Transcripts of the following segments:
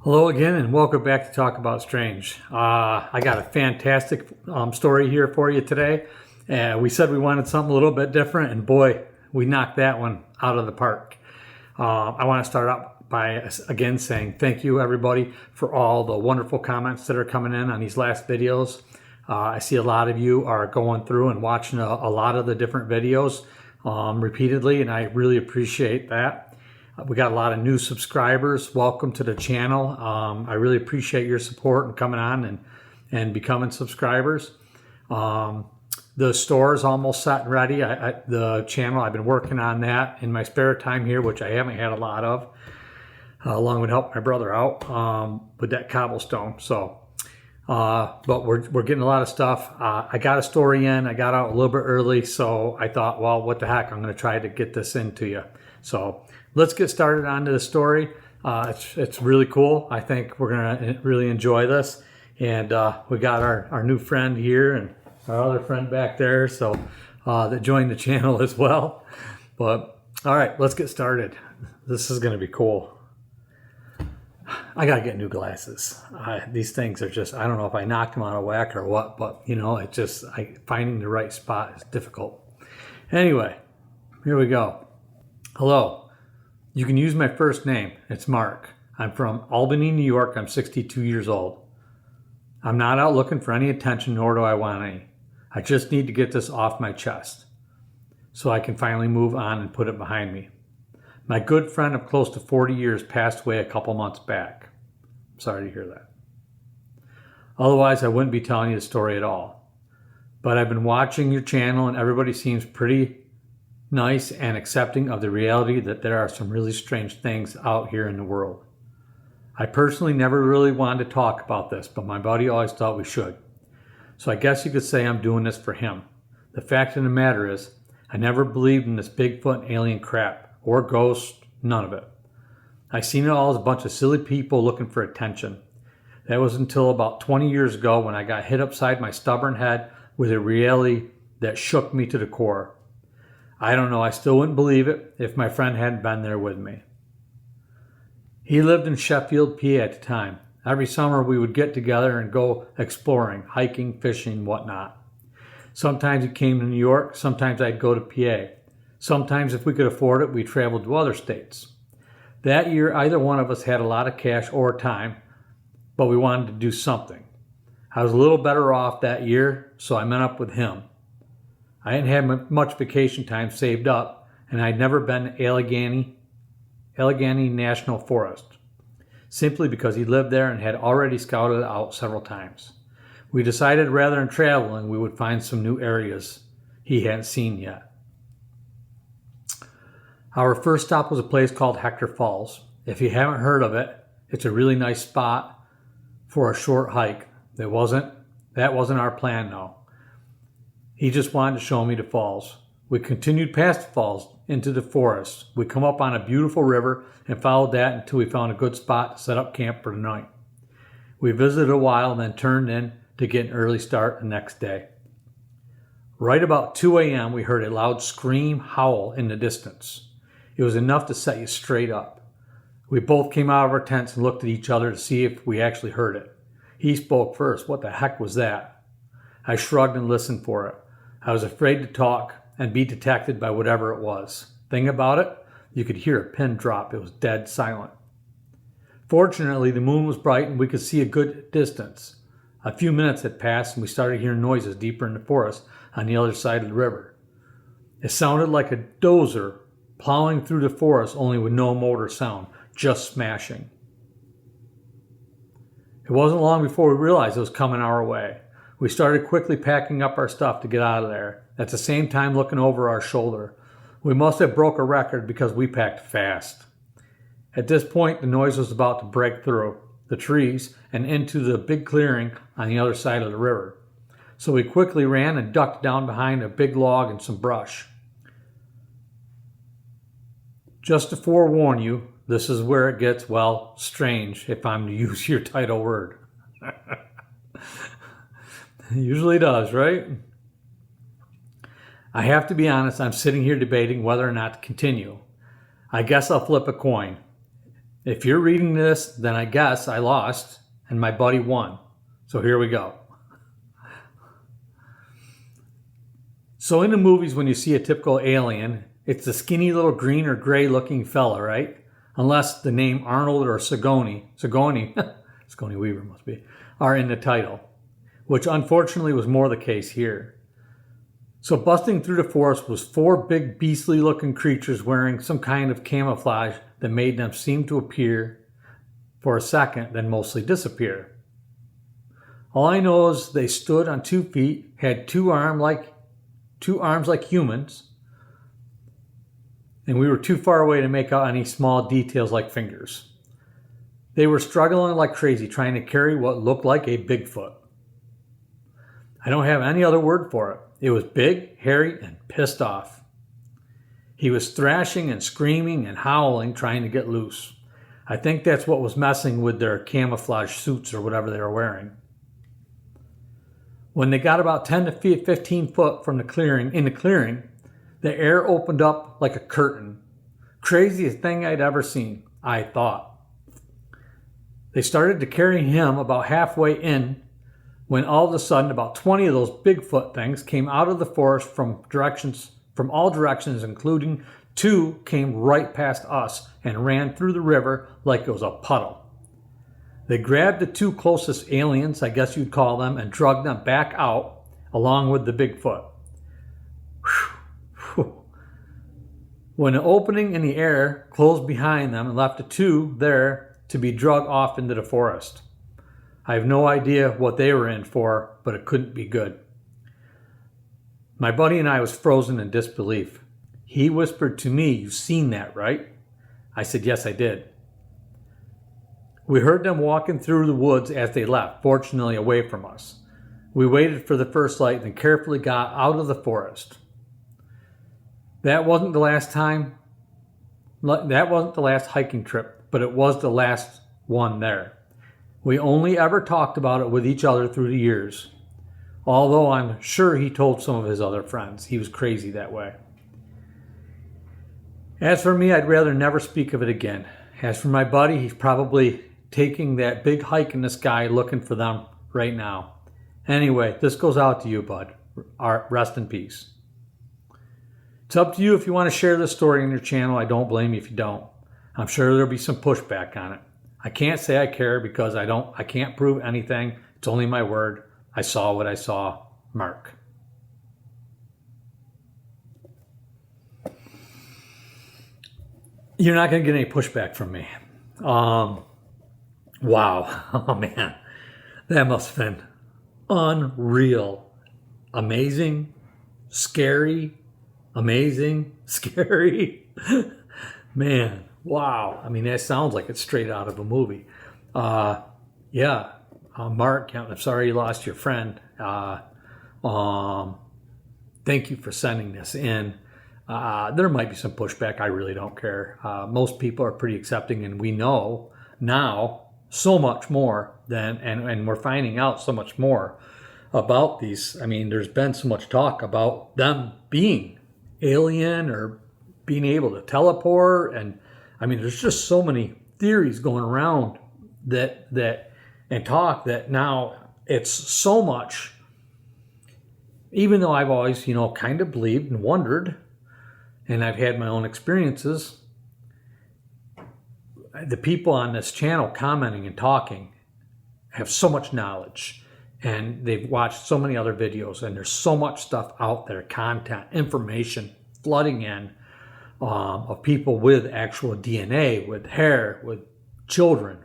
Hello again and welcome back to Talk About Strange. I got a fantastic story here for you today. We said we wanted something a little bit different, and boy, we knocked that one out of the park. I want to start out by again saying thank you everybody for all the wonderful comments that are coming in on these last videos. I see a lot of you are going through and watching a lot of the different videos repeatedly, and I really appreciate that. We got a lot of new subscribers. Welcome to the channel. I really appreciate your support and coming on and becoming subscribers. The store is almost set and ready. The channel, I've been working on that in my spare time here, which I haven't had a lot of, along with help my brother out with that cobblestone. So, but we're getting a lot of stuff. I got a story in. I got out a little bit early, so I thought, well, what the heck? I'm going to try to get this into you. So let's get started on to the story. It's really cool. I think we're going to really enjoy this. And we got our new friend here and our other friend back there, so that joined the channel as well. But all right, let's get started. This is going to be cool. I got to get new glasses. These things are just, I don't know if I knocked them out of whack or what, but you know, it just, finding the right spot is difficult. Anyway, here we go. Hello. You can use my first name. It's Mark. I'm from Albany, New York. I'm 62 years old. I'm not out looking for any attention, nor do I want any. I just need to get this off my chest so I can finally move on and put it behind me. My good friend of close to 40 years passed away a couple months back. I'm sorry to hear that. Otherwise, I wouldn't be telling you the story at all. But I've been watching your channel and everybody seems pretty nice and accepting of the reality that there are some really strange things out here in the world. I personally never really wanted to talk about this, but my buddy always thought we should. So I guess you could say I'm doing this for him. The fact of the matter is, I never believed in this Bigfoot and alien crap, or ghosts, none of it. I seen it all as a bunch of silly people looking for attention. That was until about 20 years ago when I got hit upside my stubborn head with a reality that shook me to the core. I don't know, I still wouldn't believe it if my friend hadn't been there with me. He lived in Sheffield, PA at the time. Every summer we would get together and go exploring, hiking, fishing, whatnot. Sometimes he came to New York, sometimes I'd go to PA. Sometimes if we could afford it, we traveled to other states. That year, either one of us had a lot of cash or time, but we wanted to do something. I was a little better off that year, so I met up with him. I hadn't had much vacation time saved up, and I'd never been to Allegheny National Forest, simply because he lived there and had already scouted it out several times. We decided rather than traveling, we would find some new areas he hadn't seen yet. Our first stop was a place called Hector Falls. If you haven't heard of it, it's a really nice spot for a short hike. That wasn't our plan though. He just wanted to show me the falls. We continued past the falls into the forest. We come up on a beautiful river and followed that until we found a good spot to set up camp for the night. We visited a while and then turned in to get an early start the next day. Right about 2 a.m. we heard a loud scream howl in the distance. It was enough to set you straight up. We both came out of our tents and looked at each other to see if we actually heard it. He spoke first. What the heck was that? I shrugged and listened for it. I was afraid to talk and be detected by whatever it was. Thing about it, you could hear a pin drop. It was dead silent. Fortunately, the moon was bright and we could see a good distance. A few minutes had passed and we started hearing noises deeper in the forest on the other side of the river. It sounded like a dozer plowing through the forest, only with no motor sound, just smashing. It wasn't long before we realized it was coming our way. We started quickly packing up our stuff to get out of there, at the same time looking over our shoulder. We must have broke a record because we packed fast. At this point, the noise was about to break through the trees and into the big clearing on the other side of the river. So we quickly ran and ducked down behind a big log and some brush. Just to forewarn you, this is where it gets, well, strange, if I'm to use your title word. It usually does, right? I have to be honest, I'm sitting here debating whether or not to continue. I guess I'll flip a coin. If you're reading this, then I guess I lost and my buddy won. So here we go. So in the movies, when you see a typical alien, it's the skinny little green or gray looking fella, right? Unless the name Arnold or Sigourney Weaver must be, are in the title, which unfortunately was more the case here. So busting through the forest was 4 big beastly looking creatures wearing some kind of camouflage that made them seem to appear for a second, then mostly disappear. All I know is they stood on 2 feet, had 2 arms like humans, and we were too far away to make out any small details like fingers. They were struggling like crazy trying to carry what looked like a Bigfoot. I don't have any other word for it. It was big, hairy, and pissed off. He was thrashing and screaming and howling trying to get loose. I think that's what was messing with their camouflage suits or whatever they were wearing. When they got about 10 to 15 foot from the clearing, the air opened up like a curtain. Craziest thing I'd ever seen, I thought. They started to carry him about halfway in when all of a sudden about 20 of those Bigfoot things came out of the forest from all directions, including 2 came right past us and ran through the river like it was a puddle. They grabbed the 2 closest aliens, I guess you'd call them, and dragged them back out along with the Bigfoot. When an opening in the air closed behind them and left the 2 there to be dragged off into the forest. I have no idea what they were in for, but it couldn't be good. My buddy and I was frozen in disbelief. He whispered to me, "You've seen that, right?" I said, "Yes, I did." We heard them walking through the woods as they left, fortunately away from us. We waited for the first light and carefully got out of the forest. That wasn't the last hiking trip, but it was the last one there. We only ever talked about it with each other through the years, although I'm sure he told some of his other friends. He was crazy that way. As for me, I'd rather never speak of it again. As for my buddy, he's probably taking that big hike in the sky looking for them right now. Anyway, this goes out to you, bud. Rest in peace. It's up to you if you want to share this story on your channel. I don't blame you if you don't. I'm sure there'll be some pushback on it. I can't say I care because I can't prove anything. It's only my word. I saw what I saw. Mark. You're not going to get any pushback from me. Wow. Oh, man. That must have been unreal. Amazing. Scary. Amazing. Scary. Man. Wow. I mean, that sounds like it's straight out of a movie. Mark, I'm sorry you lost your friend. Thank you for sending this in. There might be some pushback. I really don't care. Most people are pretty accepting, and we know now so much more and we're finding out so much more about these. I mean, there's been so much talk about them being alien or being able to teleport, and I mean, there's just so many theories going around that talk that now it's so much. Even though I've always, kind of believed and wondered, and I've had my own experiences, the people on this channel commenting and talking have so much knowledge, and they've watched so many other videos, and there's so much stuff out there, content, information flooding in of people with actual DNA, with hair, with children,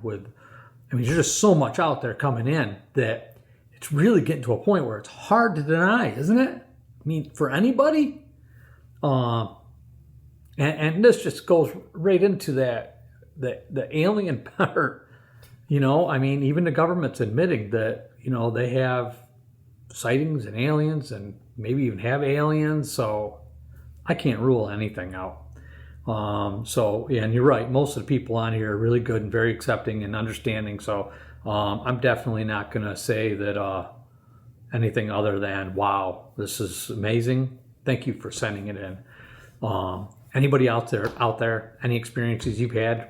there's just so much out there coming in that it's really getting to a point where it's hard to deny, isn't it? I mean, for anybody. And this just goes right into the alien part. I mean, even the government's admitting that, they have sightings and aliens and maybe even have aliens. So I can't rule anything out. And you're right. Most of the people on here are really good and very accepting and understanding. So I'm definitely not going to say that anything other than, wow, this is amazing. Thank you for sending it in. Anybody out there, any experiences you've had,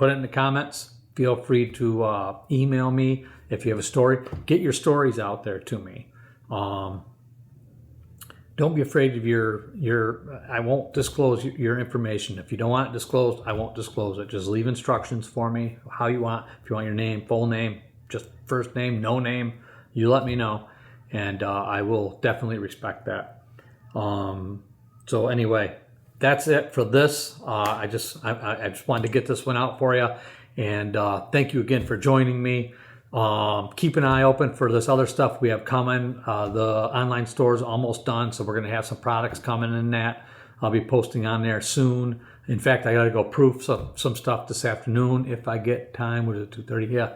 put it in the comments. Feel free to email me if you have a story. Get your stories out there to me. Don't be afraid of I won't disclose your information. If you don't want it disclosed, I won't disclose it. Just leave instructions for me, how you want. If you want your name, full name, just first name, no name, you let me know. And I will definitely respect that. So anyway, that's it for this. I just wanted to get this one out for you. And thank you again for joining me. Keep an eye open for this other stuff we have coming. The online store is almost done, so we're going to have some products coming in that. I'll be posting on there soon. In fact, I got to go proof some stuff this afternoon if I get time. What is it, 2:30? Yeah.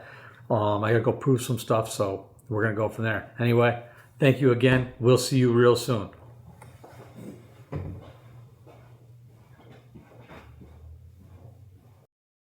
I got to go proof some stuff, so we're going to go from there. Anyway, thank you again. We'll see you real soon.